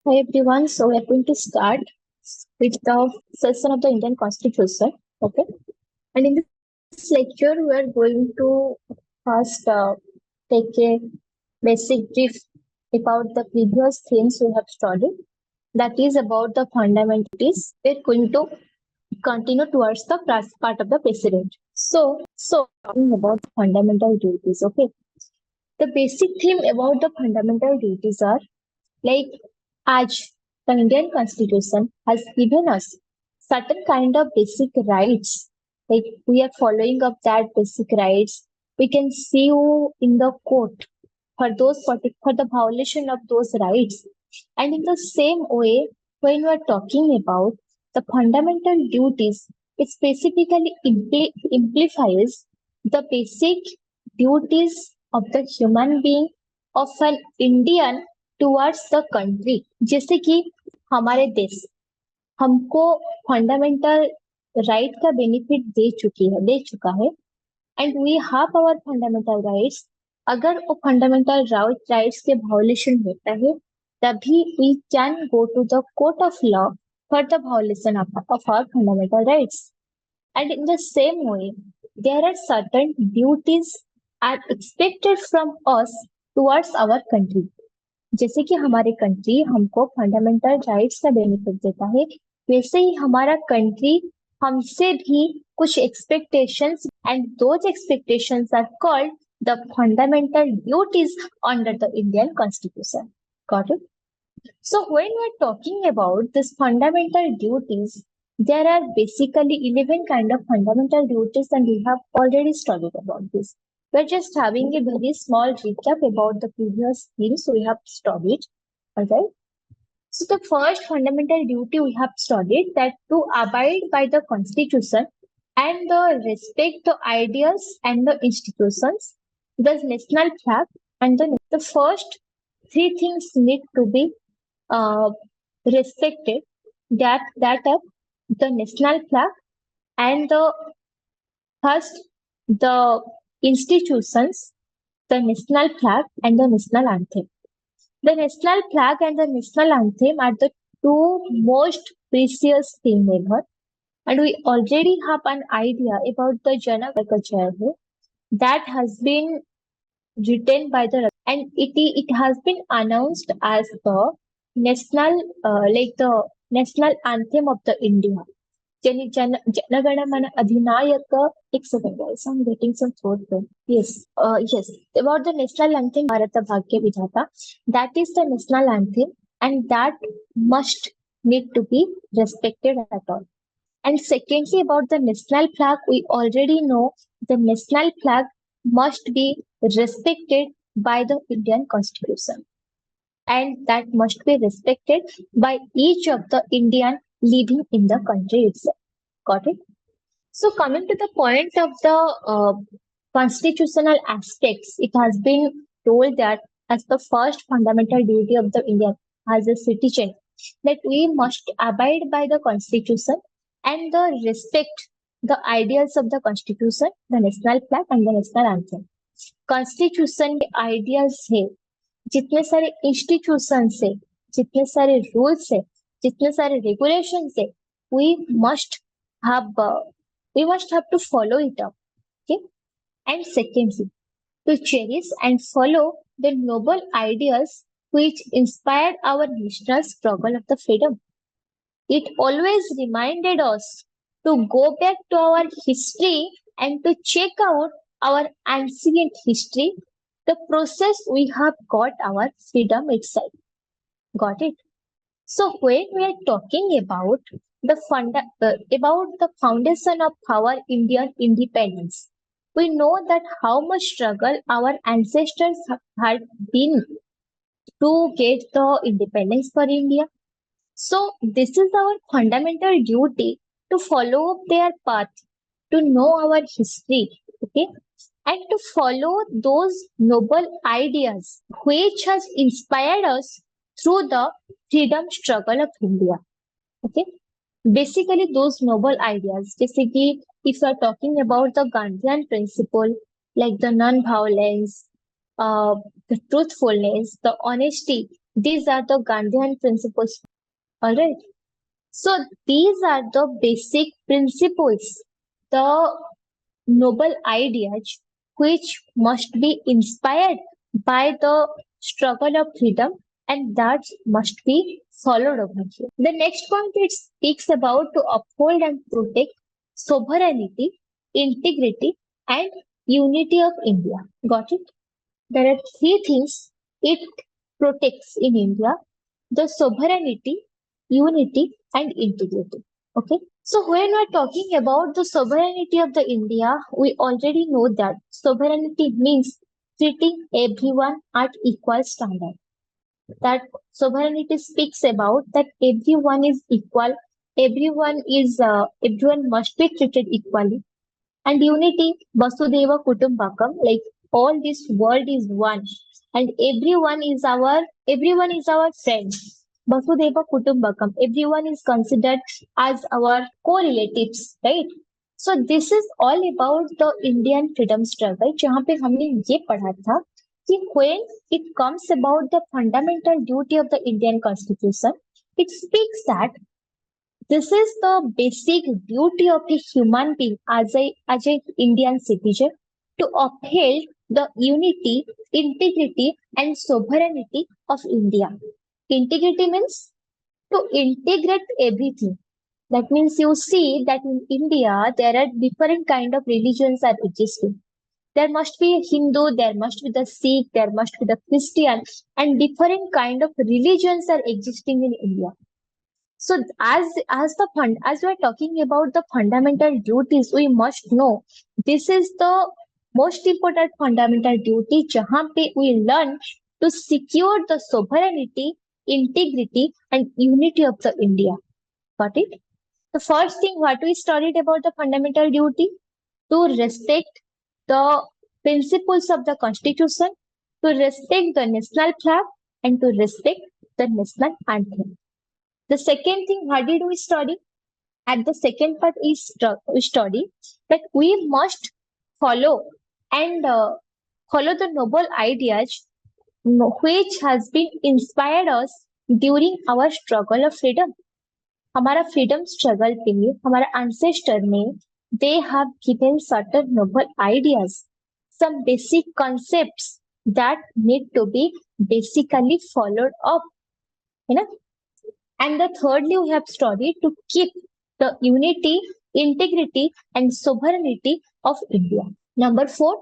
Hi everyone, so we are going to start with the session of the Indian Constitution. Okay, and in this lecture, we are going to first take a basic brief about the previous themes we have studied. That is about the fundamentals. We're going to continue towards the first part of the precedent. So talking about fundamental duties. Okay, the basic theme about the fundamental duties are like as the Indian Constitution has given us certain kind of basic rights. Like we are following up that basic rights. We can see you in the court for for the violation of those rights. And in the same way, when we are talking about the fundamental duties, it specifically implies the basic duties of the human being of an Indian towards the country. जैसे कि हमारे देश हमको fundamental right का benefit दे चुका है and we have our fundamental rights. अगर वो फंडामेंटल राइट्स के वायोलेशन होता है तभी we can go to the court of law for the violation of our fundamental rights. And in the same way, there are certain duties are expected from us towards our country. जैसे कि हमारे country हमको fundamental rights का benefit देता है, वैसे ही हमारा country हमसे भी कुछ expectations and those expectations are called the fundamental duties under the Indian constitution. Got it? So when we're talking about this fundamental duties, there are basically 11 kind of fundamental duties and we have already studied about this. We're just having a very small recap about the previous themes we have studied. Alright. So the first fundamental duty we have studied that to abide by the constitution and the respect the ideas and the institutions, the national flag and the first three things need to be uh, respected, that are the national flag and the first the institutions, the national flag and the national anthem. The national flag and the national anthem are the two most precious thing ever, and we already have an idea about the Jana Gana Jaya Hai that has been written by the and it has been announced as the national like the national anthem of the India. जनगणमन अधिनायक. एक second guys, I'm getting some throat pain. Yes, about the national anthem Bharat भाग्य विधाता. That is the national anthem and that must need to be respected at all. And secondly, about the national flag, we already know the national flag must be respected by the Indian Constitution. And that must be respected by each of the Indian living in the country itself. Got it? So coming to the point of the constitutional aspects, it has been told that as the first fundamental duty of the Indian as a citizen, that we must abide by the constitution and the respect the ideals of the constitution, the national flag and the national anthem. Constitution के ideas है, जितने सारे institution है, जितने सारे rules है, जितने सारे रेगुलेशन है, we must have we must have to follow it up. Okay. And secondly, to cherish and follow the noble ideas which inspired our national struggle of the freedom. It always reminded us to go back to our history and to check out our ancient history, the process we have got our freedom itself. Got it? So when we are talking about about the foundation of our Indian independence, we know that how much struggle our ancestors had been to get the independence for India. So this is our fundamental duty to follow up their path, to know our history, okay, and to follow those noble ideas which has inspired us through the freedom struggle of India. Okay, basically those noble ideas. Basically, if you are talking about the Gandhian principle, like the non-violence, the truthfulness, the honesty, These are the Gandhian principles. All right. So these are the basic principles, the noble ideas which must be inspired by the struggle of freedom, and that must be followed over here. The next point it speaks about to uphold and protect sovereignty, integrity, and unity of India. Got it? There are three things it protects in India: the sovereignty, unity, and integrity. Okay. So when we're talking about the sovereignty of the India, we already know that sovereignty means treating everyone at equal standard. That sovereignty speaks about that everyone is equal, everyone must be treated equally, and unity, Vasudeva Kutumbakam, like all this world is one, and everyone is our friend. Vasudeva Kutumbakam, everyone is considered as our co-relatives, right? So this is all about the Indian freedom struggle, जहाँ पे हमने ये पढ़ा था कि when it comes about the fundamental duty of the Indian Constitution, it speaks that this is the basic duty of a human being as a Indian citizen to uphold the unity, integrity, and sovereignty of India. Integrity means to integrate everything. That means you see that in India there are different kind of religions are existing. There must be a Hindu, there must be the Sikh, there must be the Christian, and different kind of religions are existing in India. So as we are talking about the fundamental duties, we must know this is the most important fundamental duty जहाँ पे we learn to secure the sovereignty, integrity, and unity of the India. Got it? The first thing what we studied about the fundamental duty to respect the principles of the constitution, to respect the national flag, and to respect the national anthem. The second thing, what did we study? At the second part is we study that we must follow and follow the noble ideas which has been inspired us during our struggle of freedom. हमारा freedom struggle के लिए हमारा ancestor ने they have given certain noble ideas, some basic concepts that need to be basically followed up. है ना? And the thirdly, we have studied to keep the unity, integrity, and sovereignty of India. Number four,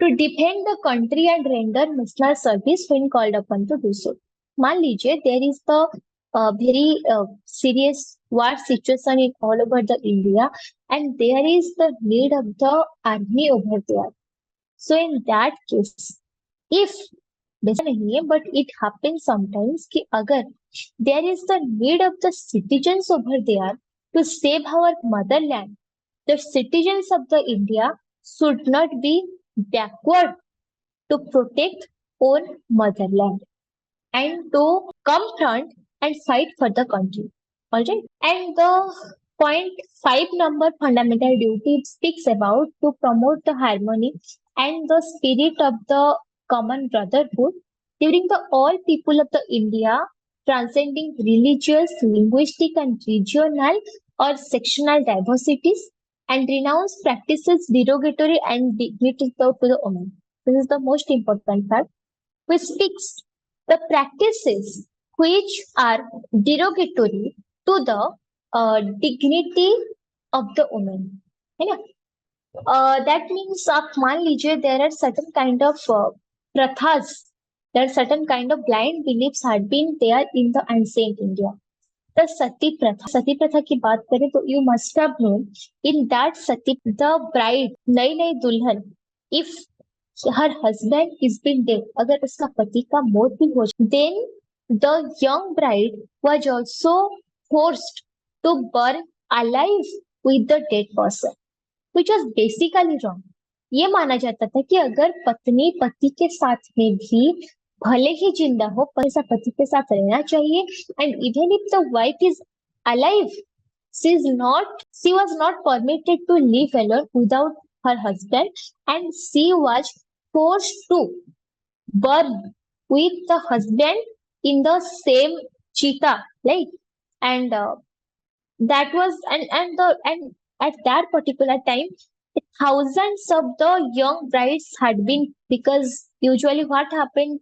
to defend the country and render national service when called upon to do so. मान लीजिए there is the very serious war situation in all over the India, and there is the need of the army over there. So in that case, if नहीं है but it happens sometimes कि अगर there is the need of the citizens over there to save our motherland, the citizens of the India should not be backward to protect own motherland and to come front and fight for the country. Alright? And the point five number fundamental duty speaks about to promote the harmony and the spirit of the common brotherhood during the all people of the India, transcending religious, linguistic, and regional or sectional diversities, and renounce practices derogatory and dignity to the woman. This is the most important part, which speaks the practices which are derogatory to the dignity of the woman. है ना? That means आप मान लीजिए there are certain kind of prathas, there are certain kind of blind beliefs had been there in the ancient India. The sati pratha की बात करें तो you must have known in that sati the bride नई नई दुल्हन if her husband is been dead, अगर उसका पति का मौत भी हो जाए, then the young bride was also forced to burn alive with the dead person, which was basically wrong. ये माना जाता था कि अगर पत्नी पति के साथ में भी भले ही जिंदा हो पर ऐसा पति के साथ रहना चाहिए, and even if the wife is alive, she was not permitted to live alone without her husband, and she was forced to burn with the husband in the same cheetah, right? And that was and at that particular time thousands of the young brides had been, because usually what happened,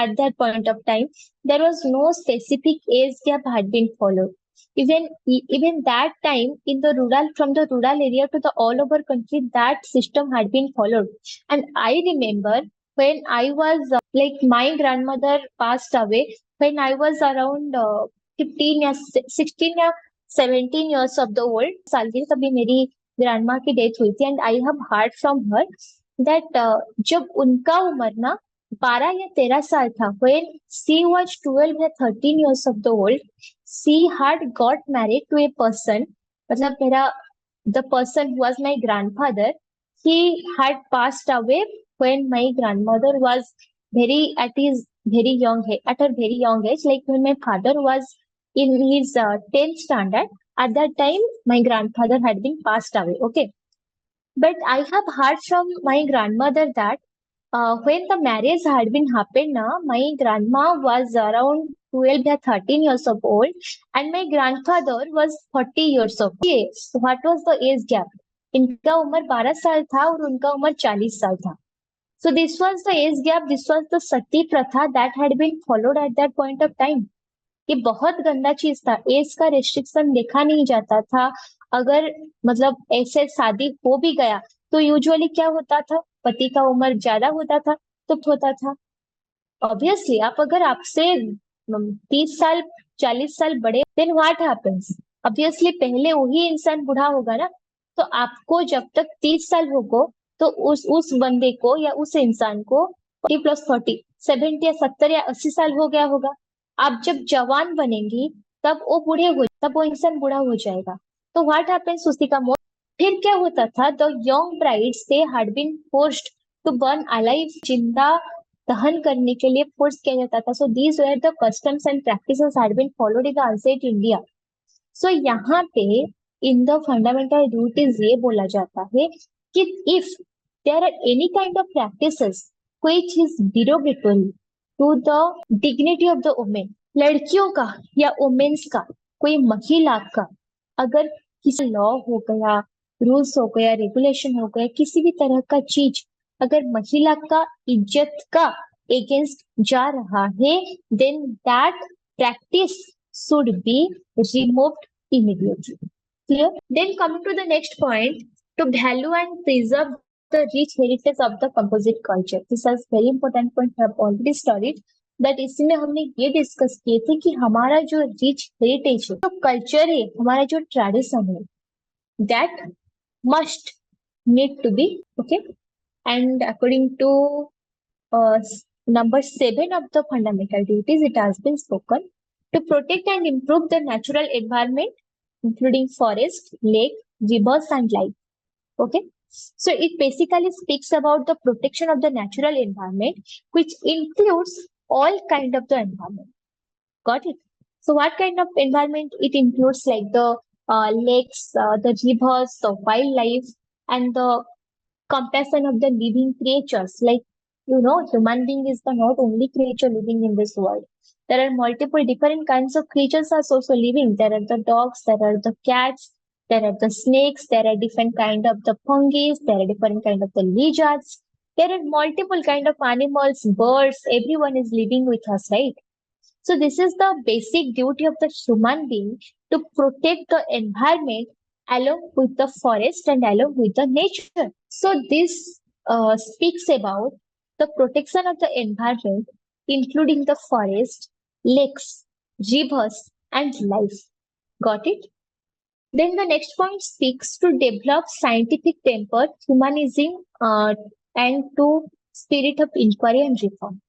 at that point of time there was no specific age gap had been followed. Even that time in the rural, from the rural area to the all over country, that system had been followed. And I remember when I was like my grandmother passed away when I was around 15 या 16 या 17 years of the old साल की तभी मेरी grandma की death हुई थी. And I have heard from her that जब उनका उम्र ना 12 या 13 साल था, when she was 12 या 13 years of the old, she had got married to a person, मतलब मेरा the person who was my grandfather, he had passed away when my grandmother was very at his very young age, at her very young age, like when my father was in his 10th standard. At that time my grandfather had been passed away, okay. But I have heard from my grandmother that when the marriage had been happened now, my grandma was around 12 or 13 years of old and my grandfather was 40 years of old. Okay, so what was the age gap? इनका उम्र 12 साल था और उनका उम्र 40 साल था. So this was the age gap, this was the sati pratha that had been followed at that point of time. ये बहुत गंदा चीज था. एज का रेस्ट्रिक्शन देखा नहीं जाता था. अगर मतलब ऐसे शादी हो भी गया तो यूजुअली क्या होता था, पति का उम्र ज्यादा होता था तो होता था. ऑब्वियसली आप अगर आपसे 30 साल 40 साल बड़े, देन व्हाट हैपेंस, ऑब्वियसली पहले वही इंसान बूढ़ा होगा ना. तो आपको जब तक 30 साल होगा तो उस बंदे को या उस इंसान को 40+40 70 या 70 या 80 साल हो गया होगा. आप जब जवान बनेंगी तब वो इंसान बूढ़ा हो जाएगा. तो व्हाट हैपेंस, उसी का मौत. फिर क्या होता था, the young brides they had been forced to burn alive, जिंदा दहन करने के लिए फोर्स किया जाता था. So these were the customs and practices had been followed in the ancient India. सो यहाँ पे इन द फंडामेंटल ड्यूटीज ये बोला जाता है कि if there are any kind of practices which is derogatory to the dignity of the women, लड़कियों का या वुमेन्स का, कोई महिला का अगर किसी लॉ हो गया, रूल्स हो गया, रेगुलेशन हो गया, किसी भी तरह का चीज अगर महिला का इज्जत का अगेंस्ट जा रहा है, then that practice should be removed immediately. Clear? Then coming to the next point, to value and preserve the rich heritage of the composite culture. This is very important point we have already studied. That इसमें हमने ये discuss किए थे कि हमारा जो rich heritage है, जो कल्चर है, हमारा जो ट्रेडिशन है, that must need to be okay. And according to number 7 of the fundamental duties, it has been spoken to protect and improve the natural environment, including forest, lake, rivers, and life. Okay. So it basically speaks about the protection of the natural environment, which includes all kind of the environment. Got it? So what kind of environment? It includes like the lakes, the rivers, the wildlife, and the compassion of the living creatures. Like, human being is the not only creature living in this world. There are multiple different kinds of creatures are also living. There are the dogs, there are the cats, there are the snakes, there are different kind of the fungi, there are different kind of the lizards. There are multiple kind of animals, birds, everyone is living with us, right? So this is the basic duty of the human being, to protect the environment along with the forest and along with the nature. So this speaks about the protection of the environment, including the forest, lakes, rivers, and life. Got it? Then the next point speaks to develop scientific temper, humanism, and to spirit of inquiry and reform.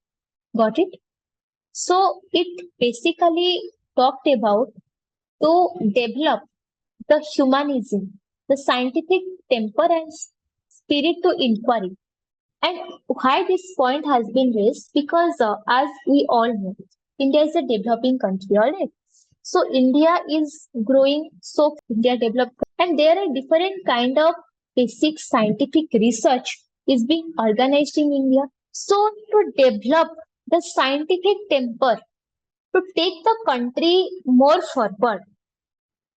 Got it? So it basically talked about to develop the humanism, the scientific temper and spirit to inquiry. And why this point has been raised? Because as we all know, India is a developing country, alright? So India is growing, so India developed, and there are different kind of basic scientific research is being organized in India. So to develop the scientific temper to take the country more forward,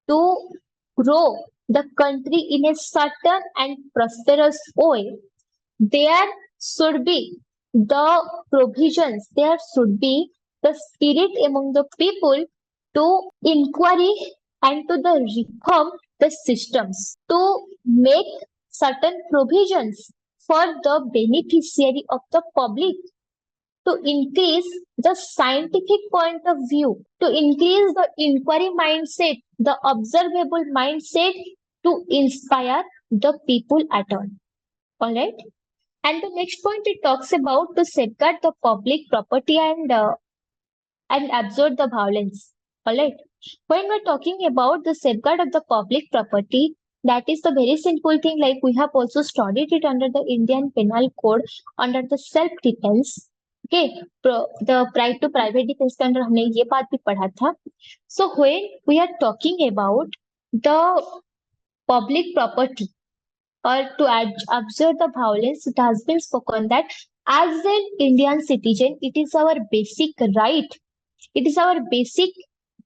to grow the country in a certain and prosperous way, there should be the provisions, there should be the spirit among the people to inquiry and to the reform the systems, to make certain provisions for the beneficiary of the public, to increase the scientific point of view, to increase the inquiry mindset, the observable mindset, to inspire the people at all. All right. And the next point it talks about to safeguard the public property and absorb the violence. All right. When we're talking about the safeguard of the public property, that is the very simple thing. Like we have also studied it under the Indian Penal Code under the self defense. Okay, the right to private defense के अंदर हमने ये बात भी पढ़ा था. So when we are talking about the public property or to observe the violence, it has been spoken that as an Indian citizen, it is our basic right, it is our basic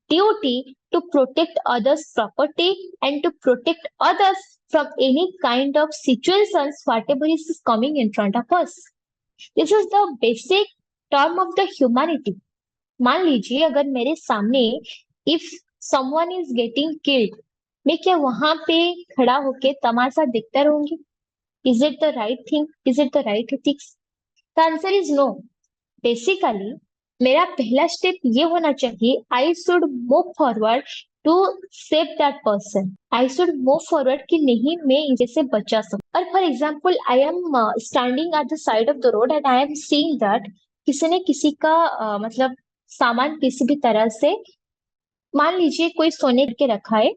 duty to protect others' property and to protect others from any kind of situations, whatever is coming in front of us. This is the basic term of the humanity. मान लीजिए अगर मेरे सामने if someone is getting killed, मैं क्या वहां पे खड़ा होके तमाशा देखता रहूंगी? Is it the right thing? Is it the right ethics? The answer is no. Basically मेरा पहला स्टेप ये होना चाहिए, I should move forward to save that person. I should move forward कि नहीं मैं इसे बचा सकूं. और for example I am standing at the side of the road and I am seeing that किसी ने किसी का मतलब सामान किसी भी तरह से, मान लीजिए कोई सोने के रखा है,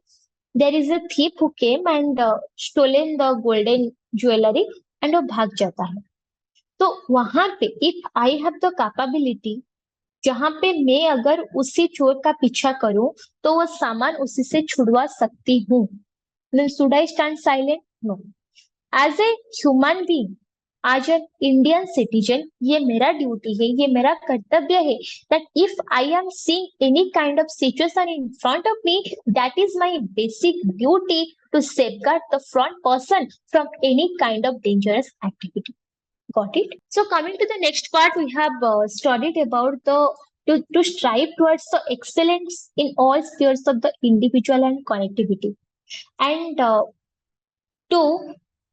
there is a thief who came and stolen the golden jewellery and वो भाग जाता है. तो वहां पे if I have the capability, जहां पे मैं अगर उसी चोर का पीछा करूं तो वो सामान उसी से छुड़वा सकती हूँ. Should I stand silent? No. As a human being, as an Indian citizen, ये मेरा ड्यूटी है, ये मेरा कर्तव्य है that if I am seeing any kind of situation in front of me, that is my basic duty to safeguard the front person from any kind of dangerous activity. Got it? So coming to the next part, we have studied about to strive towards the excellence in all spheres of the individual and collectivity, and to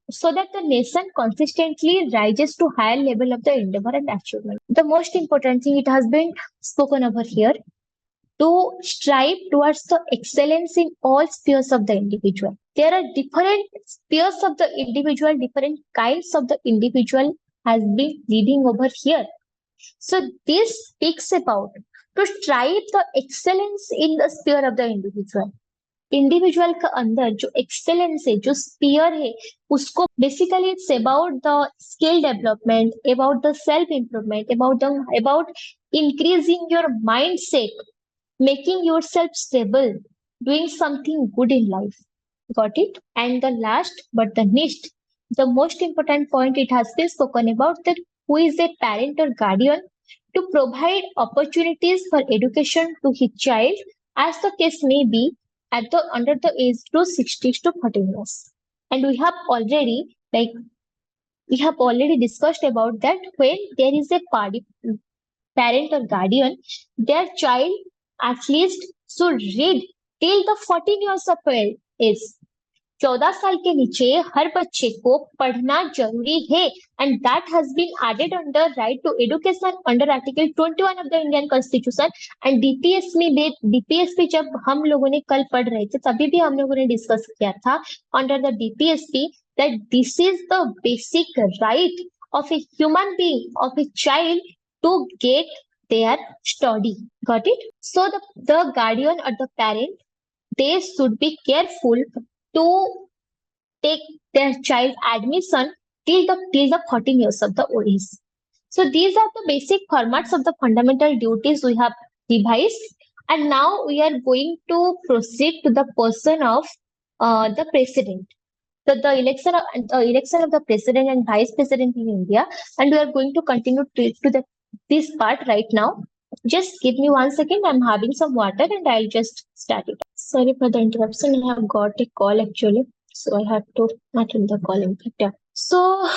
so that the nation consistently rises to higher level of the endeavor and achievement. The most important thing it has been spoken over here, to strive towards the excellence in all spheres of the individual. There are different spheres of the individual, different kinds of the individual has been leading over here. So this speaks about to strive the excellence in the sphere of the individual. Individual का अंदर जो excellence है, जो spear है, उसको basically it's about the skill development, about the self improvement, about increasing your mind set, making your self stable, doing something good in life. Got it? And the last but the नीस्ट, the most important point it has been spoken about that who is a parent और guardian to provide opportunities for education to his child as the case may be at the under the age to 60 to 14 years. And we have already discussed about that when there is a parent or guardian, their child at least should read till the 14 years of age. 14 साल के नीचे हर बच्चे को पढ़ना जरूरी है, and that has been added under right to education under article 21 of the Indian constitution. And DPSP जब हम लोगों ने कल पढ़ रहे थे तभी भी हम लोगों ने डिस्कस किया था under the DPSP that this is the basic right of a human being, of a child to get their study. Got it? So the guardian और the parent, they should be careful to take their child admission till the 14 years of the age. So these are the basic formats of the fundamental duties we have devised, and now we are going to proceed to the person of the president. So the election of the president and vice president in India, and we are going to continue to this part right now. Just give me 1 second. I'm having some water and I'll just start it. Sorry for the interruption. I have got a call actually, so I have to attend the call. In fact, yeah. So,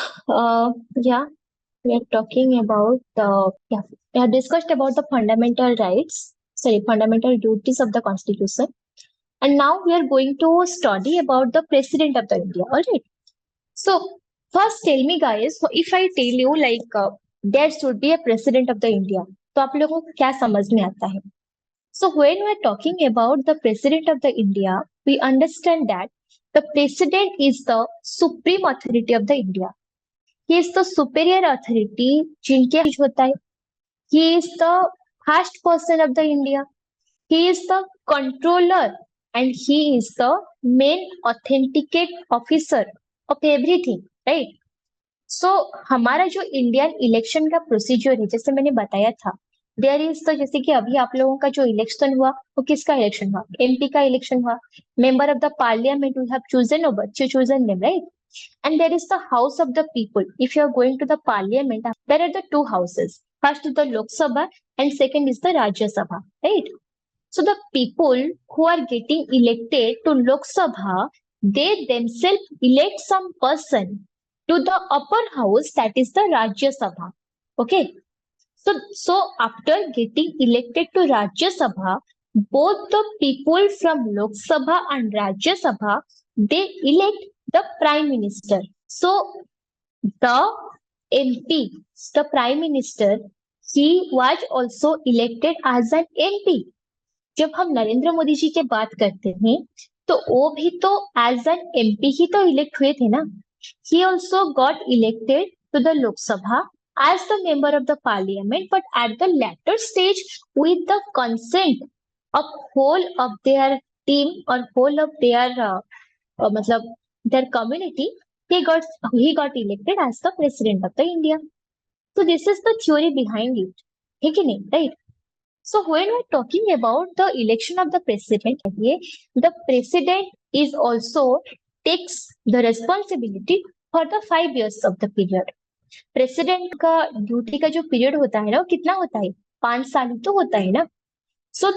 yeah, we are talking about yeah, we have discussed about the fundamental rights, sorry, fundamental duties of the Constitution, and now we are going to study about the President of the India. All right. So, first tell me guys, if I tell you like there should be a President of the India, तो आप लोगों को क्या समझ में आता है? So when we're talking about the President of the India, we understand that the President is the supreme authority of the India. He is the superior authority जिनके होता है. He is the first person of the India. He is the controller and he is the main authenticate officer of everything, right? सो हमारा जो Indian election का procedure है जैसे मैंने बताया था देयर इज तो जैसे कि अभी आप लोगों का जो इलेक्शन हुआ वो किसका इलेक्शन हुआ एमपी का इलेक्शन हुआ member of the parliament we have chosen over chosen them right and there is the house of the people if you are going to the parliament there are the two houses first is the lok sabha and second is the rajya sabha right so the people who are getting elected to lok sabha they themselves elect some person to the upper house that is the rajya sabha okay so after getting elected to rajya sabha both the people from lok sabha and rajya sabha they elect the prime minister so the mp the prime minister he was also elected as an mp जब हम नरेंद्र मोदी जी की बात करते हैं तो वो भी तो एज एन एमपी ही तो इलेक्ट हुए थे ना he also got elected to the Lok Sabha as the member of the parliament but at the latter stage with the consent of whole of their team or whole of their matlab their community he got elected as the president of the India so this is the theory behind it है कि नहीं right so when we're talking about the election of the president, the president is also takes the responsibility for the 5 years of the period. President का duty का जो period होता है ना वो कितना होता है 5 साल ही तो होता है ना so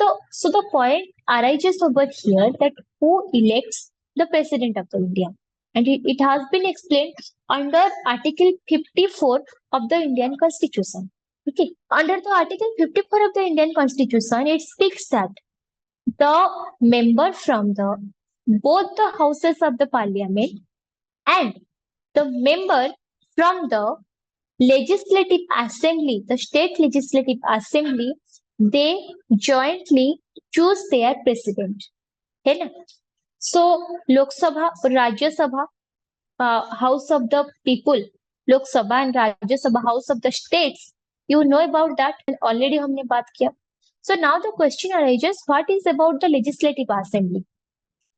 the point arises over here that who elects the president of the India and it has been explained under article 54 of the Indian constitution. Okay, under the Article 54 of the Indian Constitution, it speaks that the member from the both the houses of the parliament and the member from the legislative assembly, the state legislative assembly, they jointly choose their president. है ना? So Lok Sabha, Rajya Sabha, House of the People, Lok Sabha and Rajya Sabha, House of the States. You know about that and already हमने बात किया. So now the question arises, what is about the legislative assembly?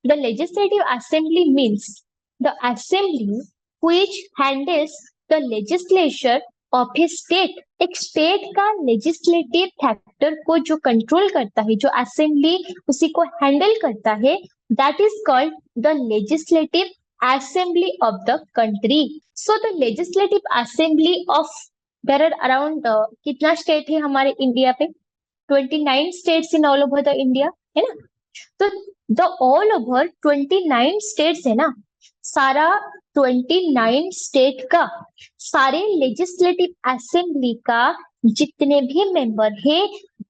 The legislative assembly means the assembly which handles the legislature of a state. एक state का legislative factor को जो control करता है, जो assembly उसी को handle करता है, that is called the legislative assembly of the country. So the legislative assembly of there are around कितना स्टेट है हमारे इंडिया पे 29 states in all over the India है ना तो the all over 29 states है ना सारा 29 स्टेट का सारे लेजिस्लेटिव असेंबली का जितने भी मेंबर है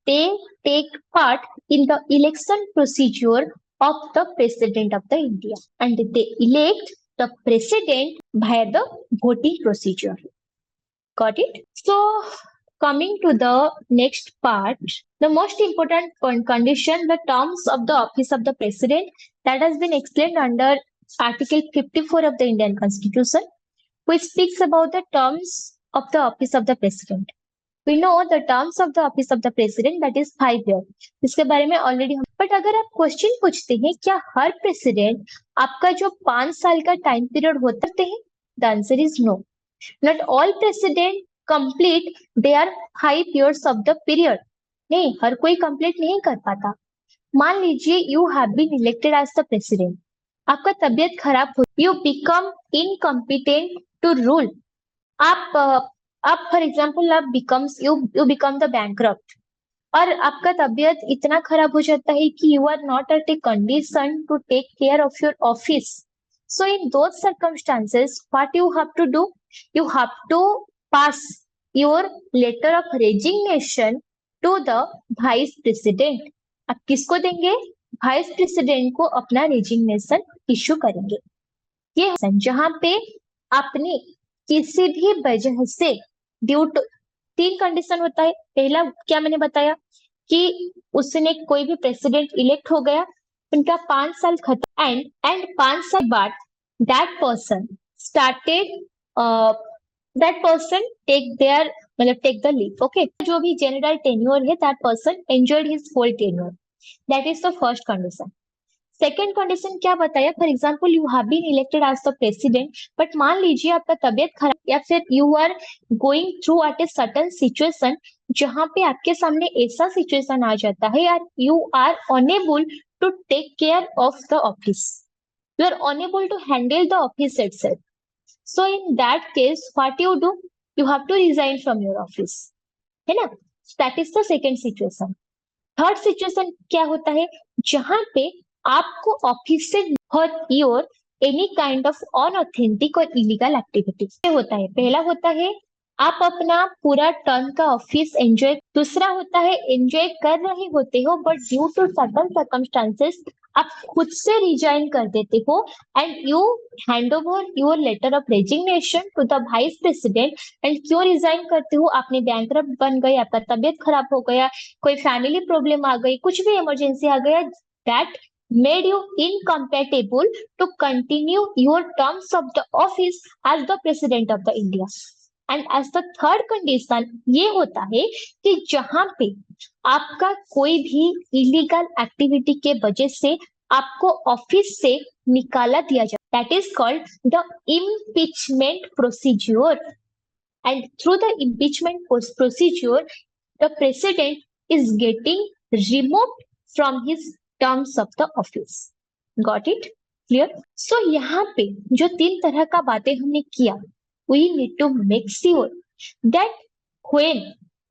they take part in the election procedure of the president of the India and they elect the president via the voting procedure. Got it? So coming to the next part, the most important condition, the terms of the office of the president that has been explained under Article 54 of the Indian Constitution, which speaks about the terms of the office of the president. We know the terms of the office of the president that is 5 years. इसके बारे में already हम but अगर आप question पूछते हैं क्या हर president आपका जो 5 साल का टाइम पीरियड होते हैं the answer is no. Not all president complete their 5 years of the period. नहीं हर कोई कंप्लीट नहीं कर पाता. मान लीजिए you have been elected as the president. आपका तबीयत खराब हो you become incompetent to rule. आप फॉर एग्जाम्पल आप you become the bankrupt. और आपका तबीयत इतना खराब हो जाता है कि you are not at a condition to take care of your office. So in those circumstances, what you have to do? You have to pass your letter of resignation to the vice president. आप किसको देंगे? Vice president को अपना resignation issue करेंगे. ये जहां पे आपने किसी भी वजह से ड्यू टू 3 कंडीशन होता है. पहला क्या मैंने बताया कि उसने कोई भी प्रेसिडेंट इलेक्ट हो गया, उनका 5 साल खत्म एंड 5 साल बाद that person started that person take their मतलब टेक द लीव. ओके, जो भी जनरल टेन्योर है that person enjoyed his whole tenure. That is the first condition. Second condition क्या बताया? For example you have been elected as the president, but मान लीजिए आपका तबियत खराब या फिर you are going through at a certain situation जहां पे आपके सामने ऐसा सिचुएशन आ जाता है यार you are unable to take care of the office, you are unable to handle the office itself. So in that case what you do? You have to resign from your office, है ना? That is the second situation. Third situation क्या होता है? जहां पे आपको office से your any kind of unauthentic और इलीगल एक्टिविटी होता है. पहला होता है आप अपना पूरा टर्म का ऑफिस एंजॉय. दूसरा होता है एंजॉय कर रहे होते हो but due to certain circumstances आप खुद से रिजाइन कर देते हो and you hand over your letter of resignation to the vice president. And क्यों रिजाइन करते हो? आपने बैंकरप्ट बन गए, आपका तबियत खराब हो गया, कोई फैमिली प्रॉब्लम आ गई, कुछ भी इमरजेंसी आ गया, that made you incompatible to continue your terms of the office as the president of the India. And as the third condition ये होता है कि जहां पे आपका कोई भी इलीगल एक्टिविटी के वजह से आपको ऑफिस से निकाला दिया जाए. That is called the impeachment procedure. And through the impeachment procedure, the president is getting removed from his terms of the office. Got it? Clear? So यहाँ पे जो 3 तरह का बातें हमने किया, we need to make sure that when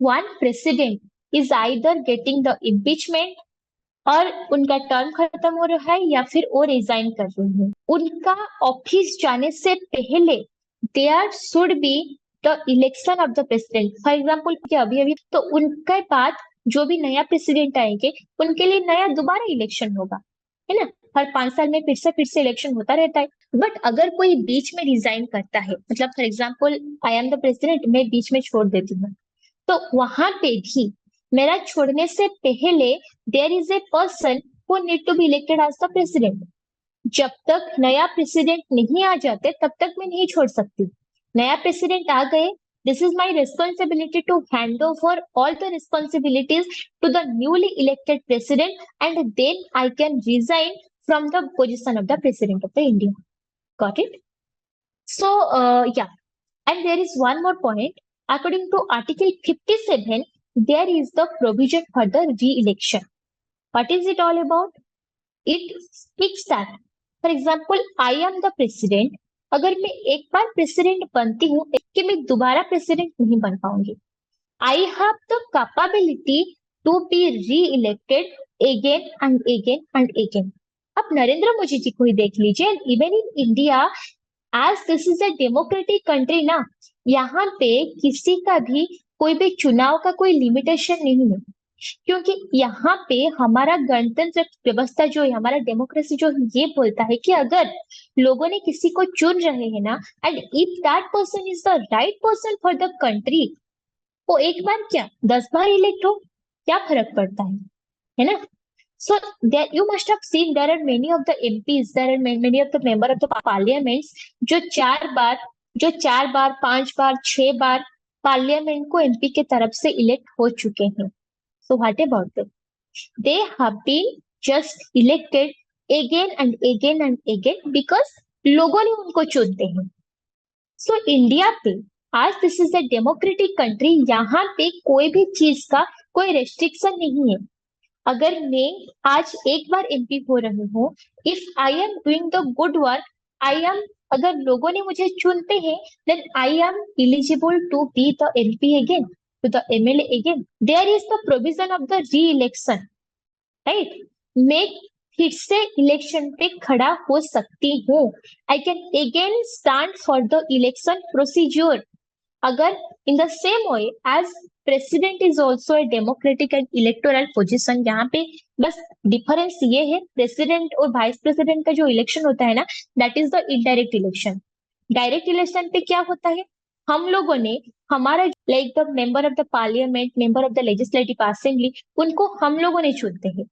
one president is either getting the impeachment और उनका टर्म खत्म हो रहा है या फिर वो रिजाइन कर रहे हैं, उनका ऑफिस जाने से पहले there should be the election of the president. For example अभी तो उनके बाद जो भी नया प्रेसिडेंट आएंगे उनके लिए नया दोबारा इलेक्शन होगा, है ना? हर 5 साल में फिर से इलेक्शन होता रहता है. बट अगर कोई बीच में रिजाइन करता है, मतलब for example I am the president, मैं बीच में छोड़ देती हूँ, तो वहां पे भी मेरा छोड़ने से पहले there is a person who need to be elected as the president. जब तक नया प्रेसिडेंट नहीं आ जाते तब तक मैं नहीं छोड़ सकती. नया प्रेसिडेंट आ गए, this is my responsibility to hand over all the responsibilities to the newly elected president and then I can resign from the position of the president of the India. Got it? So yeah, and there is one more point. According to Article 57, there is the provision for the re-election. What is it all about? It speaks that, for example, I am the president. अगर मैं एक बार president बनती हूँ कि मैं दोबारा president नहीं बन पाऊंगी. I have the capability to be re elected again and again and again. आप नरेंद्र मोदी जी को ही देख लीजिए. Even in India, as this is a democratic country ना, यहाँ पे किसी का भी कोई भी चुनाव का कोई लिमिटेशन नहीं है, क्योंकि यहाँ पे हमारा गणतंत्र व्यवस्था जो है, हमारा डेमोक्रेसी जो ये बोलता है कि अगर लोगों ने किसी को चुन रहे हैं ना, and if that person is the right person for the country, वो एक बार क्या 10 बार इलेक्ट हो, क्या फर्क पड़ता है ना? So there you must have seen there are many of the MPs, there are many of the member of the parliaments जो 4 बार, 5 बार, 6 बार पार्लियामेंट को एमपी के तरफ से इलेक्ट हो चुके हैं. So what about them? They have been just elected again and again and again because लोगों ने उनको चुनते हैं. So इंडिया पे आज this is a democratic country, यहाँ पे कोई भी चीज का कोई रेस्ट्रिक्शन नहीं है. अगर मैं आज एक बार एमपी हो रही हूँ, if I am doing the good work, I am, अगर लोगों ने मुझे चुनते हैं, then I am eligible to be the MP again. to the MLA again. There is the provision of the re-election, right? मैं फिर से इलेक्शन पे खड़ा हो सकती हूँ. I can again stand for the election procedure. अगर in the same way as president is also a democratic and electoral position, यहाँ पे बस डिफरेंस ये है प्रेसिडेंट और वाइस प्रेसिडेंट का जो इलेक्शन होता है ना, that is the indirect election. Direct election पे क्या होता है, हम लोगों ने हमारा like the member of the parliament, member of the legislative assembly, उनको हम लोगों ने चुनते हैं.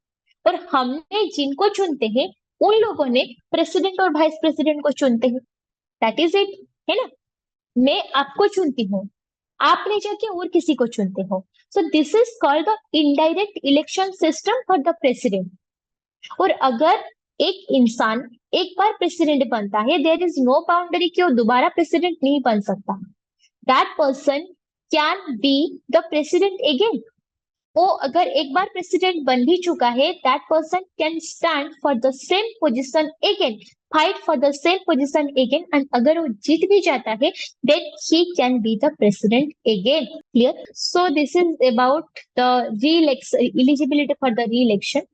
और हमने जिनको चुनते हैं उन लोगों ने प्रेसिडेंट और वाइस प्रेसिडेंट को चुनते हैं. दैट इज इट, है ना. मैं आपको चुनती हूँ, आपने जाके और किसी को चुनते हो. सो this is called the indirect election system for the president. और अगर एक इंसान एक बार प्रेसिडेंट बनता है, देयर इज नो बाउंड्री कि वो दोबारा प्रेसिडेंट नहीं बन सकता. That person can be the president again. वो अगर एक बार प्रेसिडेंट बन भी चुका है, that person can stand for the same position again, fight for the same position again, and अगर वो जीत भी जाता है, then he can be the president again. Clear? So this is about the re-election, eligibility for the re-election.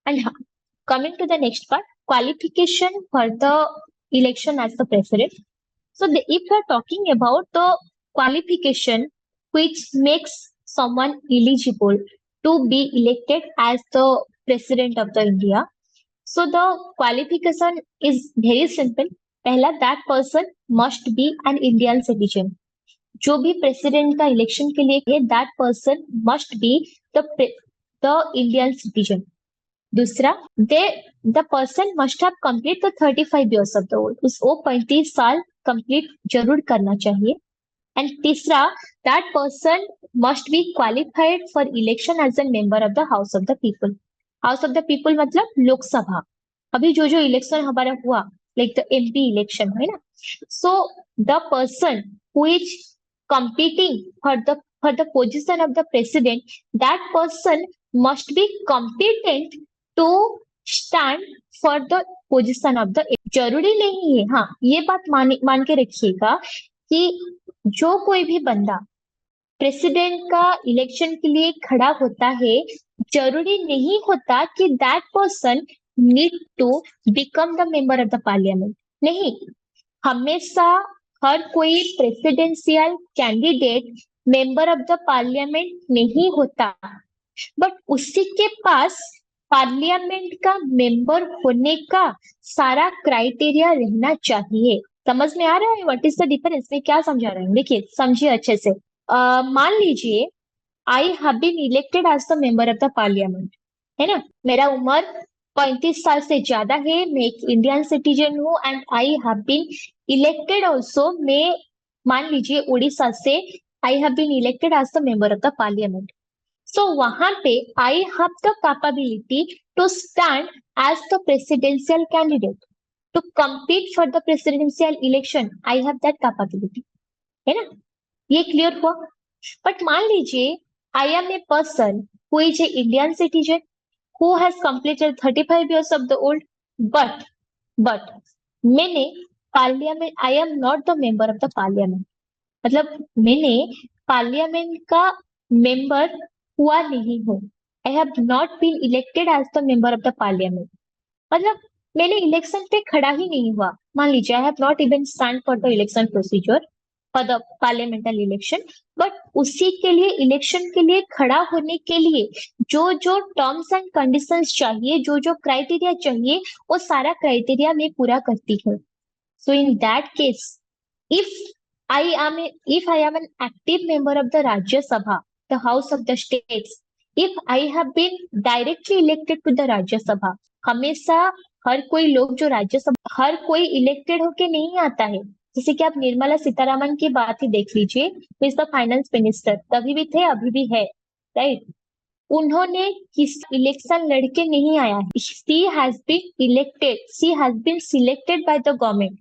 And coming to the next part, qualification for the election as the president. So if we are talking about the qualification which makes someone eligible to be elected as the president of the India, so the qualification is very simple. पहला, that person must be an Indian citizen. जो भी president का election के लिए है, that person must be the Indian citizen. दूसरा, the person must have complete the 35 years of the old. उसको 35 साल कंप्लीट जरूर करना चाहिए. एंड तीसरा, that person must be qualified for election as a member of the House of the People. House of the People मतलब लोकसभा. अभी जो जो इलेक्शन हमारा हुआ, like the MP election, है ना. So the person who is competing for the position of the president, that person must be competent to stand for the position of the. जरूरी नहीं है, हाँ ये बात मान के रखिएगा कि जो कोई भी बंदा प्रेसिडेंट का इलेक्शन के लिए खड़ा होता है, जरूरी नहीं होता कि that person need to become the member of the parliament. नहीं, हमेशा हर कोई presidential candidate member of the parliament नहीं होता, बट उसी के पास पार्लियामेंट का मेंबर होने का सारा क्राइटेरिया रहना चाहिए. समझ में आ रहा है व्हाट इज द डिफरेंस? मैं क्या समझा रहा हूँ, देखिए समझिए अच्छे से. मान लीजिए I have been elected as the member of the parliament, है ना. मेरा उम्र 35 साल से ज्यादा है, मैं एक इंडियन सिटीजन हूँ, and I have been elected also. मैं मान लीजिए उड़ीसा से आई have been elected as the member of the parliament. So वहां पे I have the capability to stand as the presidential candidate to compete for the presidential election. I have that capability, है ना. ये clear हुआ. But मान लीजिए I am a person who is a Indian citizen who has completed 35 years of the old, but मैंने parliament, I am not the member of the parliament. मतलब मैंने parliament का मेंबर हुआ नहीं हूँ. I have not been elected as the member of the parliament. मतलब मैंने election पे खड़ा ही नहीं हुआ. मान लीजिए I have not even stand for the election procedure for the parliamental election, but उसी के लिए इलेक्शन के लिए खड़ा होने के लिए जो जो टर्म्स एंड कंडीशंस चाहिए, जो जो क्राइटेरिया चाहिए, वो सारा क्राइटेरिया मैं पूरा करती हूँ. So in that case, if I am an active member of the Rajya Sabha, the House of the States, if I have been directly elected to the Rajya Sabha, हमेशा हर कोई लोग जो राज्यसभा, हर कोई इलेक्टेड होके नहीं आता है. जैसे कि आप निर्मला सीतारामन की बात ही देख लीजिए, वो इज द फाइनेंस मिनिस्टर, तभी भी थे अभी भी है, राइट. उन्होंने किसी इलेक्शन लड़के नहीं आया है. She has been elected, she has been selected by the government.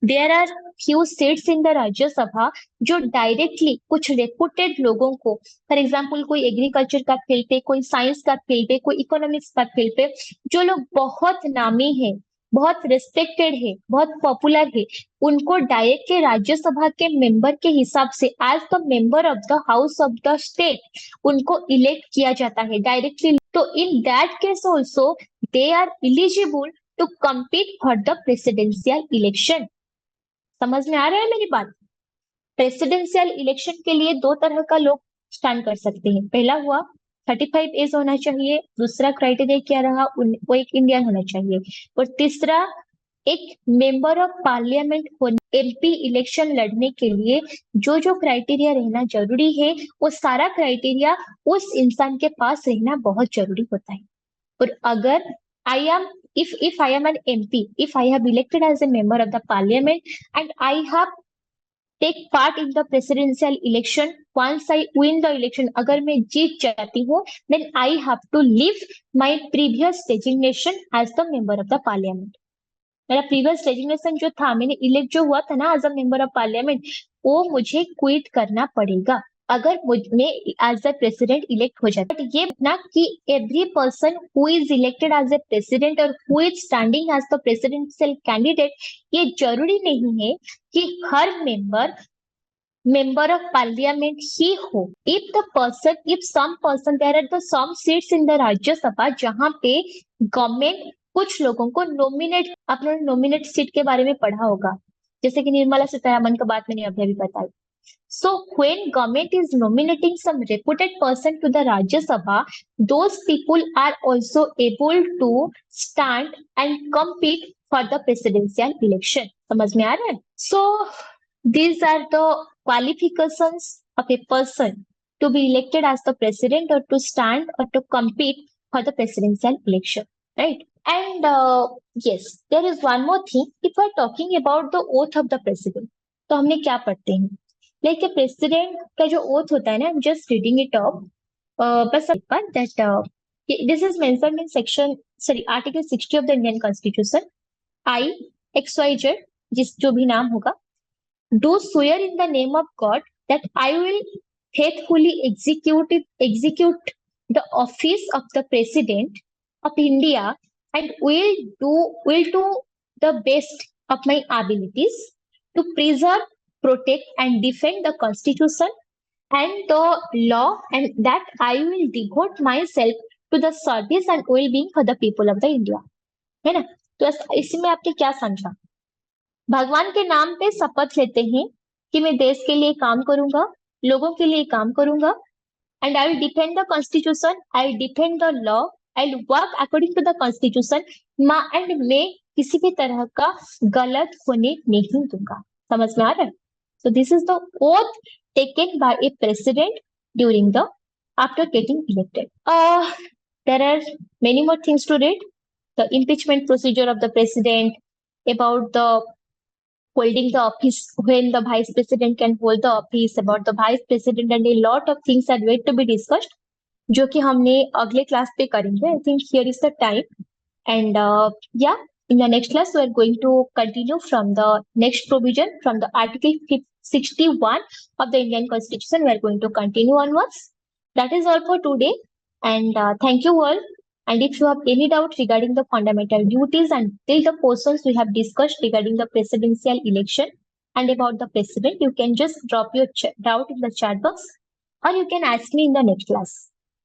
There are few seats in the Rajya Sabha जो डायरेक्टली कुछ रेपुटेड लोगों को, फॉर एग्जाम्पल कोई एग्रीकल्चर का फील्ड पे, कोई साइंस का फील्ड पे, कोई इकोनॉमिक्स का फील्ड पे, जो लोग बहुत नामी है, बहुत रिस्पेक्टेड है, बहुत पॉपुलर है, उनको डायरेक्टली राज्यसभा के मेंबर के हिसाब से as the member of the house of the state उनको इलेक्ट किया जाता है डायरेक्टली। तो in that case also they are eligible to compete for the presidential election. समझ में आ रहा है मेरी बात? प्रेसिडेंशियल इलेक्शन के लिए दो तरह का लोग स्टैंड कर सकते हैं। पहला हुआ 35 एज होना चाहिए, दूसरा क्राइटेरिया क्या रहा, वो एक इंडियन होना चाहिए, और तीसरा एक मेंबर ऑफ पार्लियामेंट होने, एमपी इलेक्शन लड़ने के लिए जो जो क्राइटेरिया रहना जरूरी है वो सारा क्राइटेरिया उस इंसान के पास रहना बहुत जरूरी होता है। और अगर I am if I am an MP, if I have elected as a member of the parliament and I have take part in the presidential election, once I win the election, अगर मैं जीत जाती हूँ, then I have to leave my previous designation as the member of the parliament. मेरा previous designation जो था, मैंने elect जो हुआ था ना as a member of parliament, वो मुझे क्विट करना पड़ेगा अगर मैं एज अ प्रेसिडेंट इलेक्ट हो जाता। बट ये ना कि every person who is elected as a president और who is standing as the presidential candidate, ये जरूरी नहीं है कि हर member of parliament ही हो। if some person there are the some seats in the राज्य सभा जहां पे गवर्नमेंट कुछ लोगों को नॉमिनेट, आपने नॉमिनेट सीट के बारे में पढ़ा होगा, जैसे कि निर्मला सीतारमन का बात मैंने अभी बताई। So when government is nominating some reputed person to the Rajya Sabha, those people are also able to stand and compete for the presidential election. समझ में आ रहा है? So these are the qualifications of a person to be elected as the president or to stand or to compete for the presidential election, right? And yes, there is one more thing. If we are talking about the oath of the president, तो हमने क्या पढ़ते हैं? Like president का जो oath होता है ना, जस्ट रीडिंग इट ऑफ, बस that this is mentioned in section, sorry, article 60 of the Indian constitution. I XYZ, जिस जो भी नाम होगा, do swear in the name of God that I will faithfully execute the office of the President of India and will do the best of my abilities to preserve, protect, and defend the Constitution and the law, and that I will devote myself to the service and well-being for the people of the India। है ना? तो इसमें आपने क्या समझा? भगवान के नाम पे शपथ लेते हैं कि मैं देश के लिए काम करूंगा, लोगों के लिए काम करूंगा, and I will defend the constitution, I will defend the law, I will work according to the constitution, and मैं किसी भी तरह का गलत होने नहीं दूंगा। समझ में आ रहा है? So this is the oath taken by a president during the after getting elected. There are many more things to read. The impeachment procedure of the president, about the holding the office, when the vice president can hold the office, about the vice president, and a lot of things are yet to be discussed, जो कि हमने अगले class पे करेंगे। I think here is the time, and yeah, in the next class we are going to continue from the next provision from the Article 61 of the Indian Constitution. We are going to continue onwards. That is all for today, and thank you all. And if you have any doubt regarding the fundamental duties and the portions we have discussed regarding the presidential election and about the president, you can just drop your doubt in the chat box, or you can ask me in the next class.